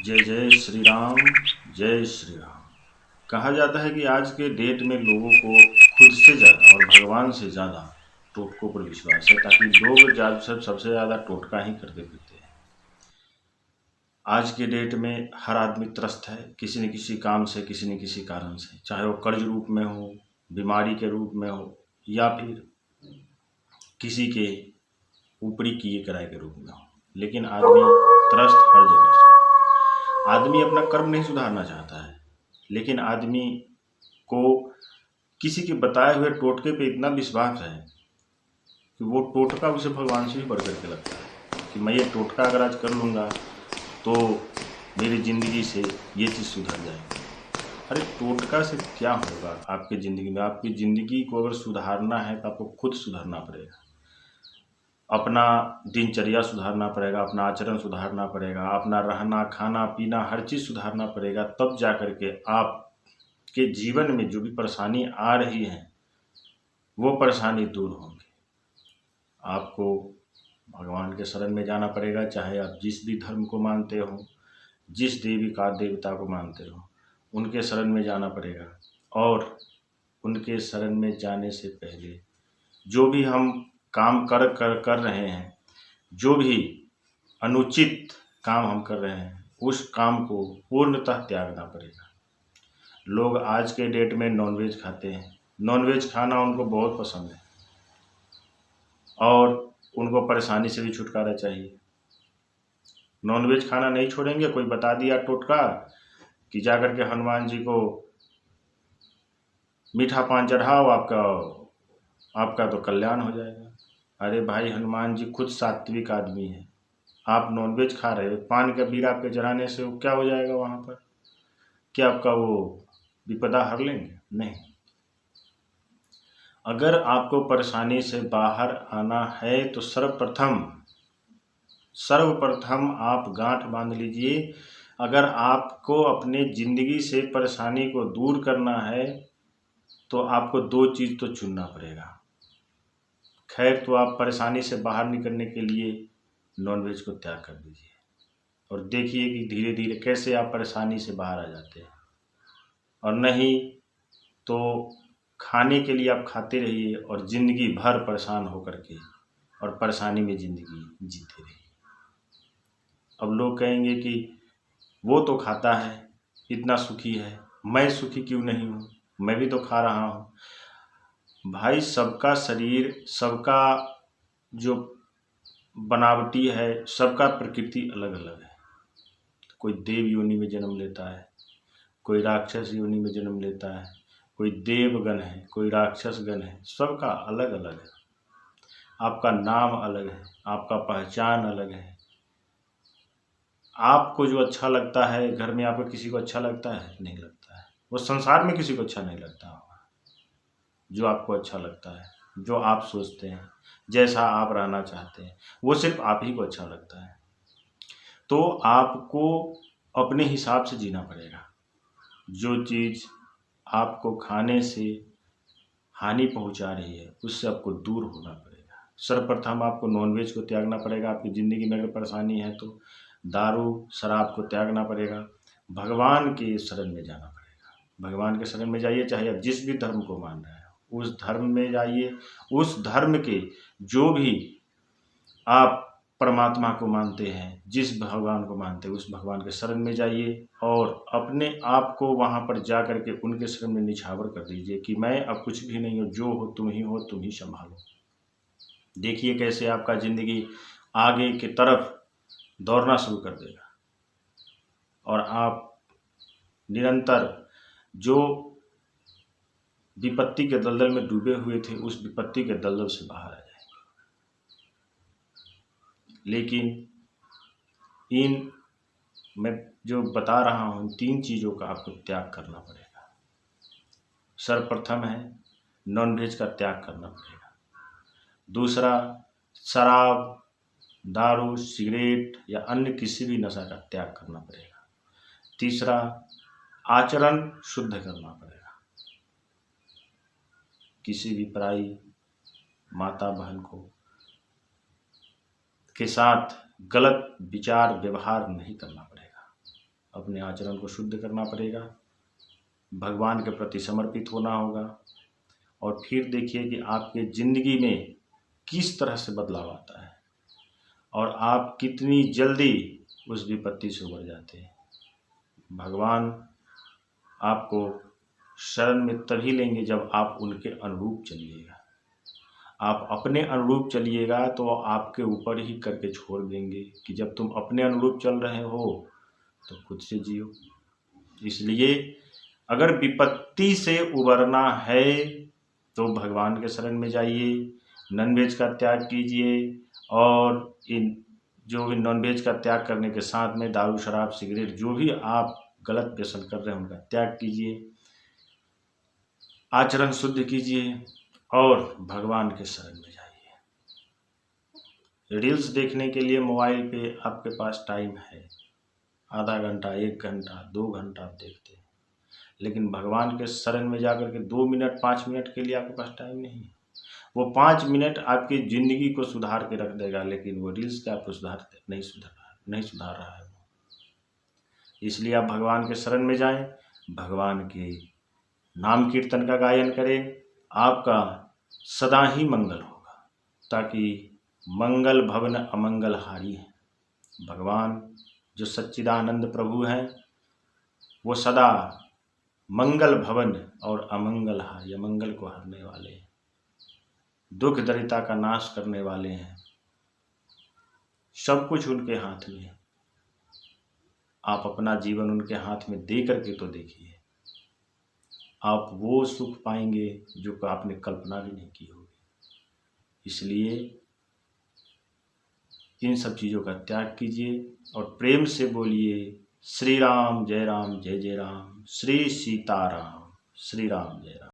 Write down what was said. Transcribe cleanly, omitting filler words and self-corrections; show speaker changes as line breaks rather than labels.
जय जय श्री राम। जय श्री राम। कहा जाता है कि आज के डेट में लोगों को खुद से ज़्यादा और भगवान से ज़्यादा टोटकों पर विश्वास है, ताकि लोग सबसे ज़्यादा टोटका ही करते फिरते हैं। आज के डेट में हर आदमी त्रस्त है किसी न किसी काम से, किसी न किसी कारण से, चाहे वो कर्ज रूप में हो, बीमारी के रूप में हो, या फिर किसी के ऊपरी किए कराए के रूप में हो। लेकिन आदमी त्रस्त हर जगह से। आदमी अपना कर्म नहीं सुधारना चाहता है, लेकिन आदमी को किसी के बताए हुए टोटके पे इतना विश्वास है कि वो टोटका उसे भगवान से भी बढ़ करके लगता है कि मैं ये टोटका अगर आज कर लूँगा तो मेरी ज़िंदगी से ये चीज़ सुधर जाएगी। अरे टोटका से क्या होगा आपकी ज़िंदगी में? आपकी ज़िंदगी को अगर सुधारना है तो आपको खुद सुधरना पड़ेगा। अपना दिनचर्या सुधारना पड़ेगा, अपना आचरण सुधारना पड़ेगा, अपना रहना खाना पीना हर चीज़ सुधारना पड़ेगा। तब जा कर के आपके जीवन में जो भी परेशानी आ रही है वो परेशानी दूर होंगी। आपको भगवान के शरण में जाना पड़ेगा, चाहे आप जिस भी धर्म को मानते हो, जिस देवी का देवता को मानते हो, उनके शरण में जाना पड़ेगा। और उनके शरण में जाने से पहले जो भी हम काम कर रहे हैं, जो भी अनुचित काम हम कर रहे हैं, उस काम को पूर्णतः त्यागना पड़ेगा। लोग आज के डेट में नॉनवेज खाते हैं। नॉनवेज खाना उनको बहुत पसंद है और उनको परेशानी से भी छुटकारा चाहिए। नॉनवेज खाना नहीं छोड़ेंगे, कोई बता दिया टोटका कि जा कर के हनुमान जी को मीठा पान चढ़ाओ, आपका तो कल्याण हो जाएगा। अरे भाई, हनुमान जी खुद सात्विक आदमी है, आप नॉनवेज खा रहे हो, पान का बीड़ा आपके चढ़ाने से वो क्या हो जाएगा? वहाँ पर क्या आपका वो विपदा हर लेंगे? नहीं। अगर आपको परेशानी से बाहर आना है तो सर्वप्रथम आप गांठ बांध लीजिए। अगर आपको अपने ज़िंदगी से परेशानी को दूर करना है तो आपको दो चीज़ तो चुनना पड़ेगा। खैर, तो आप परेशानी से बाहर निकलने के लिए नॉनवेज को त्याग कर दीजिए और देखिए कि धीरे धीरे कैसे आप परेशानी से बाहर आ जाते हैं। और नहीं तो खाने के लिए आप खाते रहिए और ज़िंदगी भर परेशान होकर के और परेशानी में ज़िंदगी जीते रहिए। अब लोग कहेंगे कि वो तो खाता है, इतना सुखी है, मैं सुखी क्यों नहीं हूँ? मैं भी तो खा रहा हूँ। भाई, सबका शरीर, सबका जो बनावटी है, सबका प्रकृति अलग अलग है। कोई देव योनि में जन्म लेता है, कोई राक्षस योनि में जन्म लेता है, कोई देवगण है, कोई राक्षस गण है, सबका अलग अलग है। आपका नाम अलग है, आपका पहचान अलग है। आपको जो अच्छा लगता है घर में, आपको किसी को अच्छा लगता है? नहीं लगता है। वो संसार में किसी को अच्छा नहीं लगता होगा। जो आपको अच्छा लगता है, जो आप सोचते हैं, जैसा आप रहना चाहते हैं, वो सिर्फ आप ही को अच्छा लगता है। तो आपको अपने हिसाब से जीना पड़ेगा। जो चीज़ आपको खाने से हानि पहुंचा रही है उससे आपको दूर होना पड़ेगा। सर्वप्रथम आपको नॉनवेज को त्यागना पड़ेगा। आपकी ज़िंदगी में अगर परेशानी है तो दारू शराब को त्यागना पड़ेगा। भगवान के शरण में जाना पड़ेगा। भगवान के शरण में जाइए, चाहे आप जिस भी धर्म को मान रहे हो उस धर्म में जाइए। उस धर्म के जो भी आप परमात्मा को मानते हैं, जिस भगवान को मानते हैं, उस भगवान के शरण में जाइए और अपने आप को वहाँ पर जा कर के उनके शरण में निछावर कर दीजिए कि मैं अब कुछ भी नहीं हूँ, जो हो तुम ही हो, तुम ही संभालो। देखिए कैसे आपका ज़िंदगी आगे की तरफ दौड़ना शुरू कर देगा और आप निरंतर जो विपत्ति के दलदल में डूबे हुए थे उस विपत्ति के दलदल से बाहर आ जाएंगे। लेकिन इन मैं जो बता रहा हूँ, 3 चीज़ों का आपको त्याग करना पड़ेगा। सर्वप्रथम है नॉनवेज का त्याग करना पड़ेगा। दूसरा, शराब, दारू, सिगरेट या अन्य किसी भी नशा का त्याग करना पड़ेगा। तीसरा, आचरण शुद्ध करना पड़ेगा। किसी भी पराई माता बहन को के साथ गलत विचार व्यवहार नहीं करना पड़ेगा। अपने आचरण को शुद्ध करना पड़ेगा, भगवान के प्रति समर्पित होना होगा, और फिर देखिए कि आपके ज़िंदगी में किस तरह से बदलाव आता है और आप कितनी जल्दी उस विपत्ति से उबर जाते हैं। भगवान आपको शरण में तभी लेंगे जब आप उनके अनुरूप चलिएगा। आप अपने अनुरूप चलिएगा तो आपके ऊपर ही करके छोड़ देंगे कि जब तुम अपने अनुरूप चल रहे हो तो खुद से जियो। इसलिए अगर विपत्ति से उबरना है तो भगवान के शरण में जाइए, नॉनवेज का त्याग कीजिए, और इन जो भी नॉनवेज का त्याग करने के साथ में दारू शराब सिगरेट जो भी आप गलत व्यसन कर रहे हैं उनका त्याग कीजिए, आचरण शुद्ध कीजिए और भगवान के शरण में जाइए। रील्स देखने के लिए मोबाइल पे आपके पास टाइम है, आधा घंटा, 1 घंटा, 2 घंटा आप देखते हैं, लेकिन भगवान के शरण में जाकर के 2 मिनट 5 मिनट के लिए आपके पास टाइम नहीं है। वो 5 मिनट आपकी ज़िंदगी को सुधार के रख देगा, लेकिन वो रील्स का आपको नहीं सुधार रहा है। इसलिए आप भगवान के शरण में जाएं, भगवान के नाम कीर्तन का गायन करें, आपका सदा ही मंगल होगा, ताकि मंगल भवन अमंगल हारी है। भगवान जो सच्चिदानंद प्रभु हैं वो सदा मंगल भवन और अमंगल हारी, अमंगल को हरने वाले हैं, दुख दरिद्रता का नाश करने वाले हैं। सब कुछ उनके हाथ में है। आप अपना जीवन उनके हाथ में दे करके तो देखिए, आप वो सुख पाएंगे जो आपने कल्पना भी नहीं की होगी। इसलिए इन सब चीज़ों का त्याग कीजिए और प्रेम से बोलिए श्री राम जय जय राम, श्री सीताराम, श्री राम जय राम।